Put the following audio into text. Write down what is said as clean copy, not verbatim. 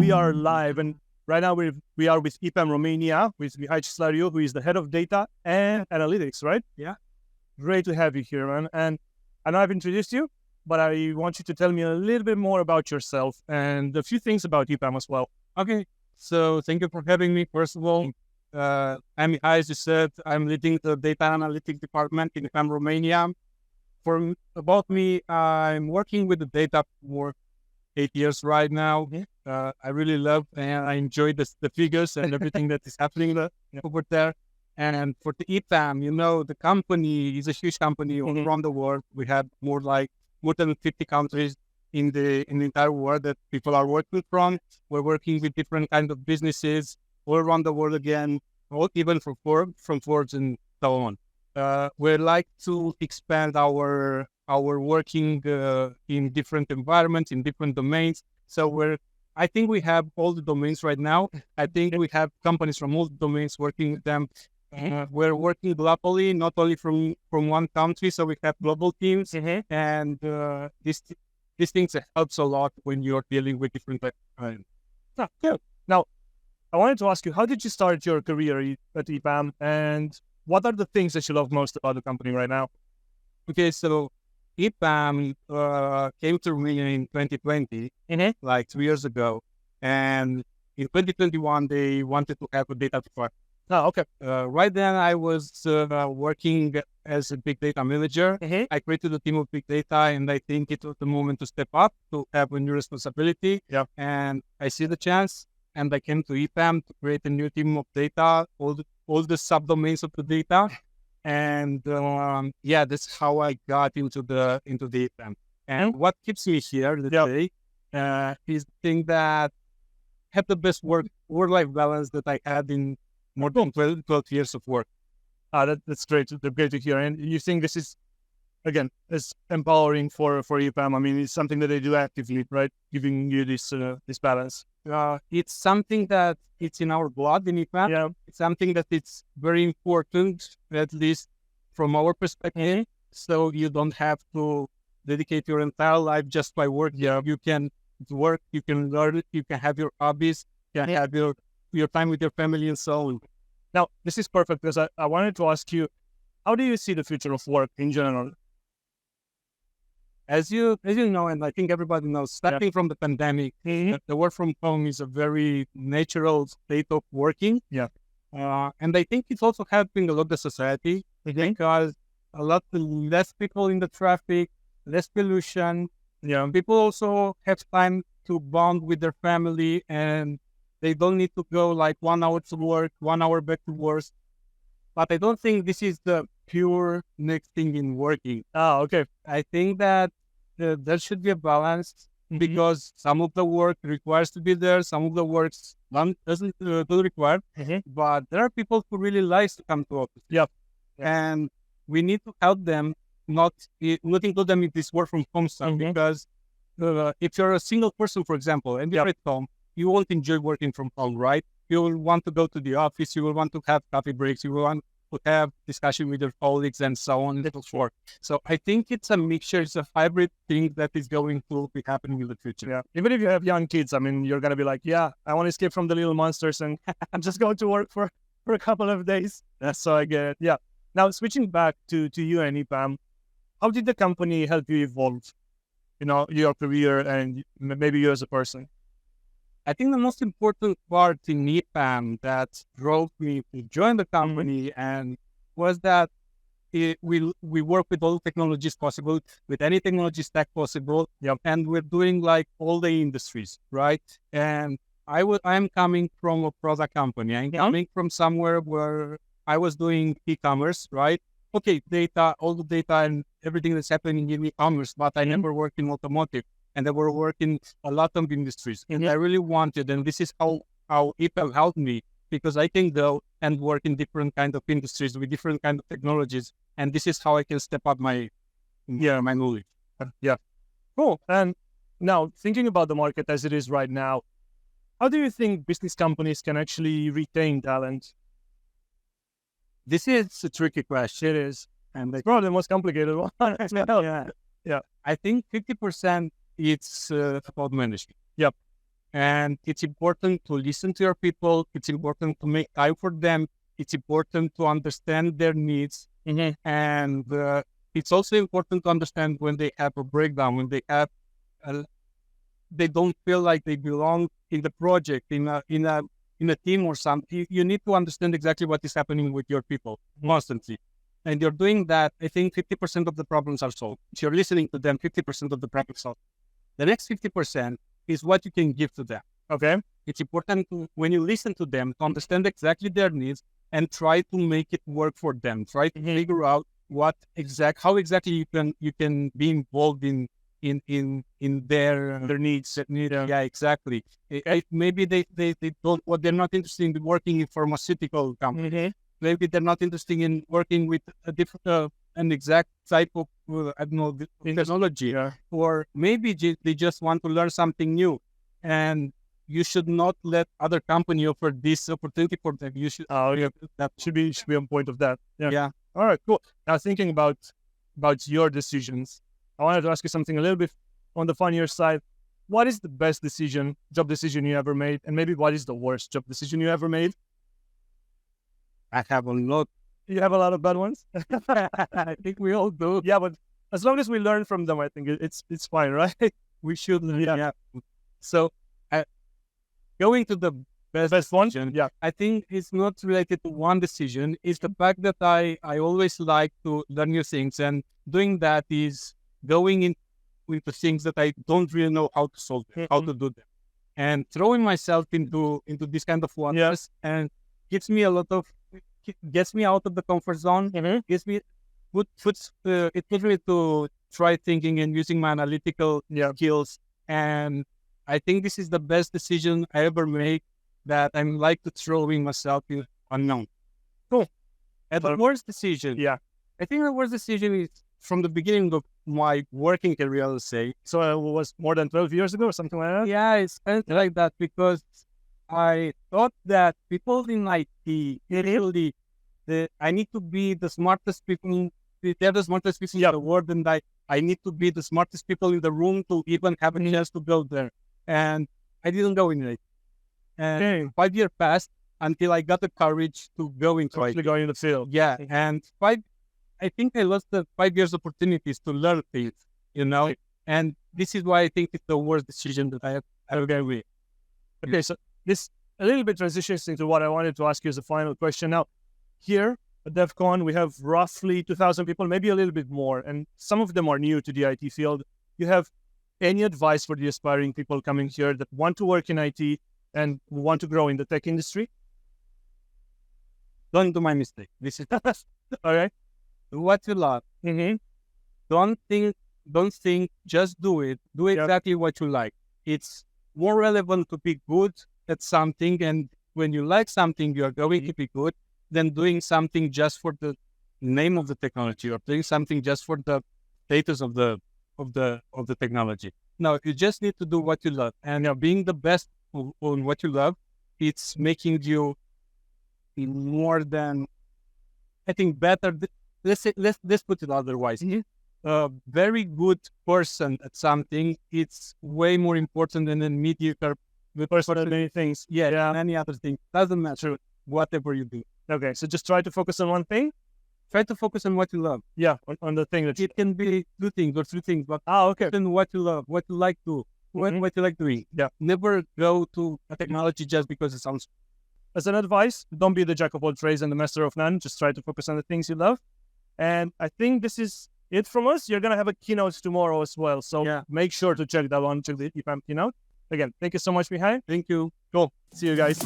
we are live, and right now we are with EPAM Romania with Mihai Cislariu, who is the head of data and analytics, right? Yeah. Great to have you here, man. And I know I've introduced you, but I want you to tell me a little bit more about yourself and a few things about EPAM as well. Okay. So thank you for having me. First of all, I'm Mihai, as you said. I'm leading the data analytics department in EPAM Romania. About me, I'm working with the data for 8 years right now. I really love and I enjoy the figures and everything that is happening over there. And for the EPAM, the company is a huge company around the world. We have more than 50 countries in the entire world that people are working from. We're working with different kinds of businesses all around the world again, or even from Forbes and so on. We like to expand our working in different environments, in different domains. So I think we have all the domains right now. I think we have companies from all the domains working with them. We're working globally, not only from one country. So we have global teams, and these things helps a lot when you're dealing with different types. Yeah. Now, I wanted to ask you, how did you start your career at EPAM, and what are the things that you love most about the company right now? Okay, so EPAM came to me in 2020, like 2 years ago. And in 2021, they wanted to have a data department. Oh, okay. Right then, I was working as a big data manager. I created a team of big data, and I think it was the moment to step up, to have a new responsibility. Yeah. And I see the chance, and I came to EPAM to create a new team of data, all the subdomains of the data. And that's how I got into the EPAM. And what keeps me here today is the thing that have the best work-life balance that I had in more than 12 years of work. That's great. Great to hear. And you think this is, again, is empowering for EPAM? I mean, it's something that they do actively, right? Giving you this balance. It's something that it's in our blood in EPAM. Yeah. It's something that it's very important, at least from our perspective. So you don't have to dedicate your entire life just by work. Yeah. You can work, you can learn, you can have your hobbies, you can have your time with your family and so on. Now, this is perfect because I wanted to ask you, how do you see the future of work in general? As you know, and I think everybody knows, starting from the pandemic, the work from home is a very natural state of working. Yeah. And I think it's also helping a lot the society because a lot less people in the traffic, less pollution. Yeah. People also have time to bond with their family, and they don't need to go like 1 hour to work, 1 hour back to work. But I don't think this is the pure next thing in working. Okay. I think that there should be a balance because some of the work requires to be there, some of the works doesn't require. But there are people who really like to come to office. Yeah. And we need to help them, not include them in this work from home stuff because if you're a single person, for example, and you're at home, you won't enjoy working from home, right? You will want to go to the office, you will want to have coffee breaks, you will want to have discussion with your colleagues and so on and so forth. So I think it's a mixture, it's a hybrid thing that is going to be happening in the future. Yeah. Even if you have young kids, I mean, you're going to be like, yeah, I want to escape from the little monsters and I'm just going to work for a couple of days. So I get it. Yeah. Now, switching back to you and EPAM, how did the company help you evolve, your career and maybe you as a person? I think the most important part in EPAM that drove me to join the company and was that we work with all technologies possible, with any technology stack possible, and we're doing like all the industries, right? And I'm coming from a product company. I'm coming from somewhere where I was doing e-commerce, right? Okay, data, all the data and everything that's happening in e-commerce, but I never worked in automotive. And they were working a lot of industries. And I really wanted, and this is how EPAM helped me, because I can go and work in different kind of industries with different kind of technologies. And this is how I can step up my knowledge. Yeah. Cool. And now, thinking about the market as it is right now, how do you think business companies can actually retain talent? This is a tricky question. It is. And it's probably the most complicated one. Yeah. I think 50% it's about management. Yep. And it's important to listen to your people. It's important to make time for them. It's important to understand their needs. And it's also important to understand when they have a breakdown, when they have, they don't feel like they belong in the project, in a team or something. You need to understand exactly what is happening with your people constantly. And you're doing that, I think 50% of the problems are solved. If you're listening to them, 50% of the problems are solved. The next 50% is what you can give to them. Okay. It's important to, when you listen to them, to understand exactly their needs and try to make it work for them. Try to figure out how exactly you can be involved in their needs. Yeah, exactly. Maybe they don't, what they're not interested in working in pharmaceutical company. Maybe they're not interested in working with a different, an exact type of, I don't know, technology. Or maybe they just want to learn something new. And you should not let other company offer this opportunity for them. You should. That should be on point of that. Yeah. All right, cool. Now thinking about your decisions, I wanted to ask you something a little bit on the funnier side. What is the best job decision you ever made? And maybe what is the worst job decision you ever made? I have a lot. You have a lot of bad ones? I think we all do. Yeah, but as long as we learn from them, I think it's fine, right? We should learn. Yeah. So, going to the best one, I think it's not related to one decision. It's the fact that I always like to learn new things, and doing that is going into things that I don't really know how to solve them, how to do them, and throwing myself into this kind of waters, and gets me out of the comfort zone. Puts me to try thinking and using my analytical skills. And I think this is the best decision I ever made, that I'm like to throwing myself in unknown. Cool. And the worst decision, I think the worst decision is from the beginning of my working career, let's say. So it was more than 12 years ago or something like that? Yeah, it's kind of like that, because I thought that people in IT, really, I need to be the smartest people. They're the smartest people in the world, and I need to be the smartest people in the room to even have a chance to go there. And I didn't go in it. And 5 years passed until I got the courage to go into actually going in the field. Yeah, and I think I lost the 5 years opportunities to learn things, and this is why I think it's the worst decision that I have ever made. Okay, so this a little bit transitions into what I wanted to ask you as a final question. Now, here at DevCon, we have roughly 2,000 people, maybe a little bit more, and some of them are new to the IT field. You have any advice for the aspiring people coming here that want to work in IT and want to grow in the tech industry? Don't do my mistake. This is all right. Do what you love. Don't think, just do it. Do exactly what you like. It's more relevant to be good at something, and when you like something, you are going to be good, than doing something just for the name of the technology, or doing something just for the status of the technology. No, you just need to do what you love, and being the best on what you love, it's making you more than, I think, better. Let's put it otherwise. A very good person at something, it's way more important than a mediocre person at many things. Any other thing. Doesn't matter, whatever you do. Okay, so just try to focus on one thing. Try to focus on what you love. Yeah, on the thing that it can be 2 things or 3 things, but on what you love, what you like to, what you like doing. Yeah, never go to a technology just because it sounds. As an advice, don't be the jack of all trades and the master of none. Just try to focus on the things you love. And I think this is it from us. You're gonna have a keynote tomorrow as well, so make sure to check that one. Check the EPAM keynote. Again, thank you so much, Mihai. Thank you. Cool. See you guys.